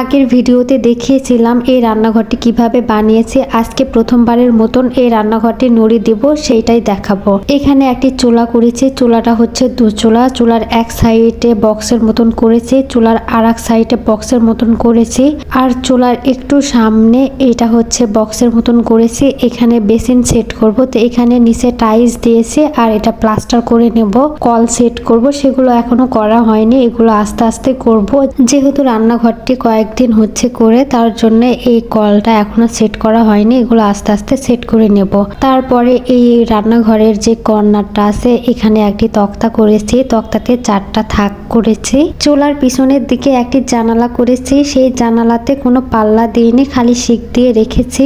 আগের ভিডিওতে দেখিয়েছিলাম এই রান্নাঘরটি কিভাবে বানিয়েছি। আজকে প্রথমবারের মতন এই রান্নাঘরটি নুড়ি দিব, সেইটাই দেখাবো। এখানে একটি চুলা করেছি, চুলাটা হচ্ছে দু চুলা। চুলার এক সাইডে বক্সের মতন করেছি, চুলার আর এক সাইডে বক্সের মতন করেছি, আর চুলার একটু সামনে এটা হচ্ছে বক্সের মতন করেছি। এখানে বেসিন সেট করব, তো এখানে নিচে টাইলস দিয়েছি আর এটা প্লাস্টার করে নেব। কল সেট করব, সেগুলো এখনো করা হয়নি, এগুলো আস্তে আস্তে করব। যেহেতু রান্নাঘরটি কয়েকদিন হচ্ছে করে, তার জন্য এই কলটা এখনো সেট করা হয়নি, এগুলো আস্তে আস্তে সেট করে নেব। তারপরে এই রান্নাঘরের যে কর্নারটা আছে এখানে একটি তক্তা করেছি, তক্তাতে 4টা থাক করেছি। চুলার পিছনের দিকে একটি জানালা করেছি, সেই জানালাতে কোনো পাল্লা দিইনি, খালি শিক দিয়ে রেখেছি।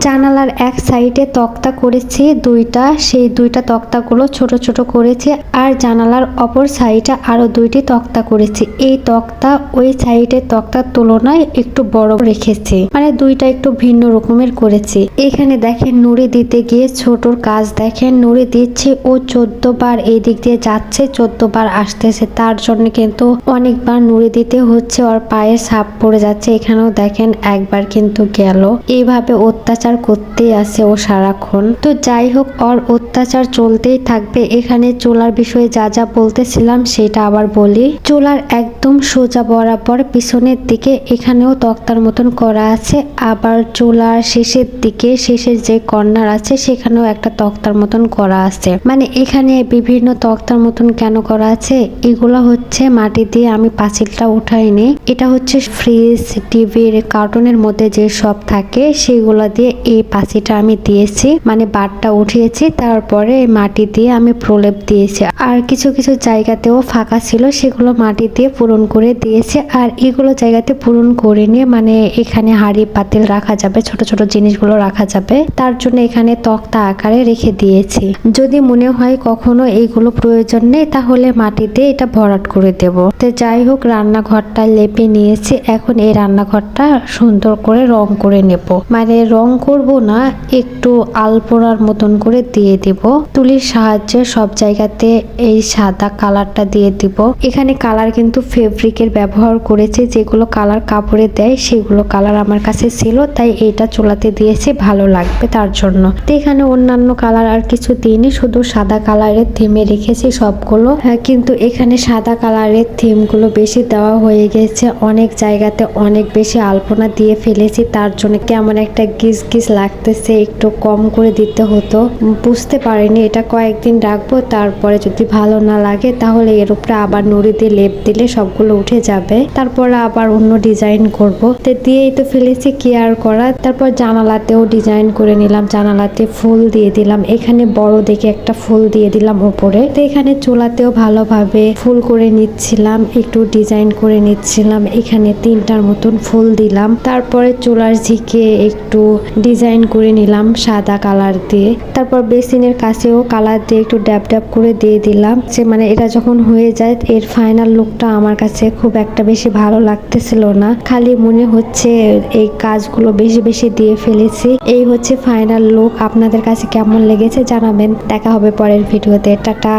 জানালার এক সাইডে তক্তা করেছি 2টা, সেই 2টা তক্তাগুলো ছোট ছোট করেছি, আর জানালার অপর সাইডে আরো 2টি তক্তা করেছি। এই তক্তা ওই সাইডের তক্তার তুলনায় একটু বড় রেখেছি, মানে 2টা একটু ভিন্ন রকমের করেছি। এখানে দেখেন নুড়ি দিতে গিয়ে ছোটর কাজ দেখেন, নুড়ি দিচ্ছে ও 14 বার এই দিক দিয়ে যাচ্ছে, 14 বার আসতেছে, তার জন্য কিন্তু অনেকবার নুড়ি দিতে হচ্ছে, ওর পায়ে সাপ পড়ে যাচ্ছে। এখানেও দেখেন একবার কিন্তু গেল। এইভাবে অত্যাচার করতেই আছে ও সারাক্ষণ। তো যাই হোক, ওর অত্যাচার চলতেই থাকবে। এখানে চুলার বিষয়ে যা যা বলতেছিলাম সেটা আবার বলি। চুলার একদম সোজা বরাবর পিছনের দিকে এখানেও তক্তার মতন করা আছে, আবার চুলার শেষের দিকে শেষের যে কর্নার আছে সেখানেও একটা তক্তার মতন করা আছে। মানে এখানে বিভিন্ন তক্তার মতন কেন করা আছে, এগুলো হচ্ছে মাটি দিয়ে আমি পাঁচিলটা উঠাইনি, এটা হচ্ছে ফ্রিজ টিভির কার্টুনের মধ্যে যে সব থাকে সেগুলো দিয়ে এই পাঁচিলটা আমি দিয়েছি, মানে বারটা উঠিয়েছি, তারপরে মাটি দিয়ে আমি প্রলেপ দিয়েছি। আর কিছু কিছু জায়গাতেও ফাঁকা ছিল, সেগুলো মাটি দিয়ে পূরণ করে দিয়েছে। আর এগুলো জায়গাতে পূরণ করে নিয়ে মানে এখানে হাঁড়ি পাতিল রাখা যাবে, ছোট ছোট জিনিসগুলো রাখা যাবে, তার জন্য এখানে তক্তা আকারে রেখে দিয়েছি। যদি মনে হয় কখনো এইগুলো প্রয়োজন নেই তাহলে মাটিতে এটা ভরাট করে দেব। তো যাই হোক, রান্নাঘরটা লেপে নিয়েছি, এখন এই রান্নাঘরটা সুন্দর করে রং করে নেব। মানে রং করব না, একটু আলপনার মতন করে দিয়ে দিব, তুলির সাহায্যে সব জায়গাতে এই সাদা কালারটা দিয়ে দিব। এখানে কালার কিন্তু ফেব্রিকের ব্যবহার করেছে, যেগুলো কালার কাপড়ে দেয় সেগুলো কালার আমার কাছে ছিল, তাই এটা চুলাতে দিয়েছি, ভালো লাগবে তার জন্য। তো এখানে অন্যান্য কালার আর কিছু দিইনি, শুধু সাদা কালারের থিমে রেখেছি সবগুলো। কিন্তু এখানে সাদা কালারের থিমগুলো বেশি দেওয়া হয়ে গেছে, অনেক জায়গাতে অনেক বেশি আলপনা দিয়ে ফেলেছি, তার জন্য কেমন একটা গিজ গিজ লাগতেছে, একটু কম করে দিতে হতো। বুঝতে পারিনি, এটা কয়েকদিন রাখবো, তারপরে যদি ভালো না লাগে তাহলে এর উপরে আবার নুড়ি দিয়ে লেপ দিলে সবগুলো উঠে যাবে, তারপরে আবার অন্য ডিজাইন করব। তো দিয়েই তো ফেলেছি, কি আর করা। তারপর জানালাতেও ডিজাইন করে নিলাম, জানালাতে ফুল দিয়ে দিলাম, এখানে বড় দেখে একটা ফুল দিয়ে দিলাম উপরে। তো এখানে চুলাতেও ভালোভাবে ফুল করে নিচ্ছিলাম, একটু ডিজাইন করে নিচ্ছিলাম, এখানে 3টার মতন ফুল দিলাম। তারপরে চুলার ঝিকে একটু ডিজাইন করে নিলাম সাদা কালার দিয়ে। তারপর বেসিনের কাছেও কালার দিয়ে একটু ড্যাব ড্যাব করে দিয়ে দিলাম। যে মানে এটা যখন হয়ে যায় এর ফাইনাল লুকটা আমার কাছে খুব একটা বেশি ভালো লাগতেছিল না, খালি মনে হচ্ছে এই কাজগুলো বেশি বেশি দিয়ে ফেলেছি। এই হচ্ছে ফাইনাল লুক। আপনাদের কাছে কেমন লেগেছে জানাবেন। দেখা হবে পরের ভিডিওতে। টাটা।